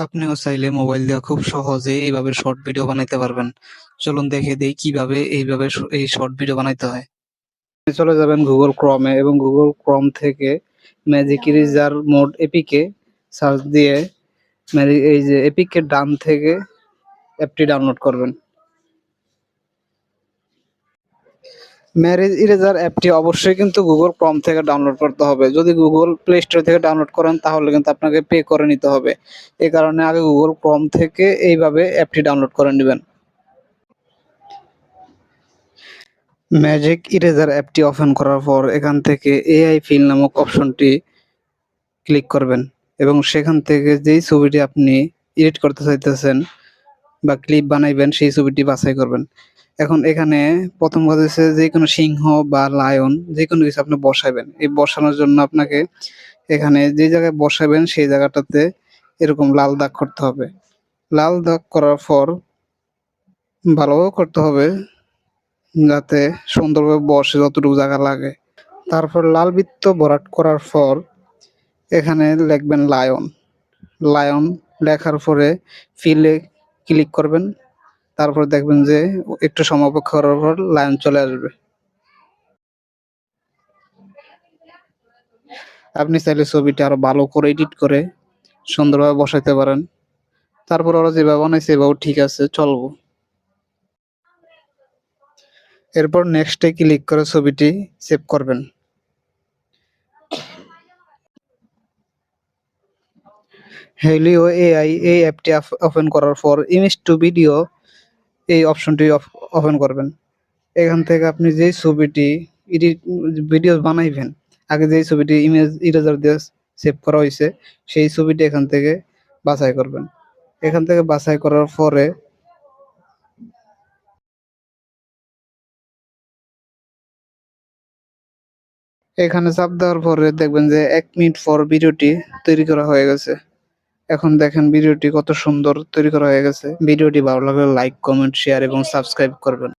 আপনিও চাইলে মোবাইল দিয়ে খুব সহজে এইভাবে শর্ট ভিডিও বানাইতে পারবেন। চলুন দেখে দেই কিভাবে এইভাবে এই শর্ট ভিডিও বানাইতে হয়। চলে যাবেন গুগল ক্রমে এবং গুগল ক্রম থেকে magic eraser mode APK search দিয়ে এই যে এপিকের ডান থেকে অ্যাপটি ডাউনলোড করবেন। ম্যারেজ ইরেজার অ্যাপটি অবশ্যই কিন্তু গুগল ক্রোম থেকে ডাউনলোড করতে হবে। যদি গুগল প্লে স্টোর থেকে ডাউনলোড করেন তাহলে কিন্তু আপনাকে পে করে নিতে হবে। এই কারণে আগে গুগল ক্রোম থেকে এইভাবে অ্যাপটি ডাউনলোড করে নেবেন। ম্যাজিক ইরেজার অ্যাপটি ওপেন করার পর এখান থেকে এআই ফিল নামক অপশনটি ক্লিক করবেন এবং সেখান থেকে যেই ছবিটি আপনি এডিট করতে চাইতেছেন বা ক্লিপ বানাইবেন সেই ছবিটি বাছাই করবেন। এখন এখানে প্রথম কথা হচ্ছে যেকোনো সিংহ বা লায়ন যেকোনো কিছু আপনি বসাবেন। এই বসানোর জন্য আপনাকে এখানে যে জায়গায় বসাবেন সেই জায়গাটাতে এরকম লাল দাগ করতে হবে। লাল দাগ করার পর ভালোভাবে করতে হবে যাতে সুন্দরভাবে বসে যতটুকু জায়গা লাগে। তারপর লাল বৃত্ত ভরাট করার পর এখানে লিখবেন লায়ন। লায়ন লেখার পরে ফিলে ক্লিক করবেন। তারপর দেখবেন যে একটু সময় অপেক্ষা করার পর লায়ন চলে আসবে। আপনি চাইলে ছবিটা আরো ভালো করে এডিট করে সুন্দরভাবে বসাইতে পারেন। তারপর ওরা যেভাবে বানাইছে এভাবেও ঠিক আছে, চলবো। এরপর নেক্সটে ক্লিক করে ছবিটি সেভ করবেন। হেলিও এআই এই অ্যাপটি ওপেন করার পর ইমেজ টু ভিডিও এই অপশনটি ওপেন করবেন। এখান থেকে আপনি যেই ছবিটি এডিট ভিডিও বানাইবেন, আগে যেই ছবিটি ইমেজ ইরেজার দিয়ে সেভ করা হয়েছে সেই ছবিটি এখান থেকে বাছাই করবেন। এখান থেকে বাছাই করার পরে এখানে চাপ দেওয়ার পরে দেখবেন যে ১ মিনিট পর ভিডিওটি তৈরি করা হয়ে গেছে। এখন দেখেন ভিডিওটি কত সুন্দর তৈরি করা হয়ে গেছে। ভিডিওটি ভালো লাগলে লাইক, কমেন্ট, শেয়ার এবং সাবস্ক্রাইব করবেন।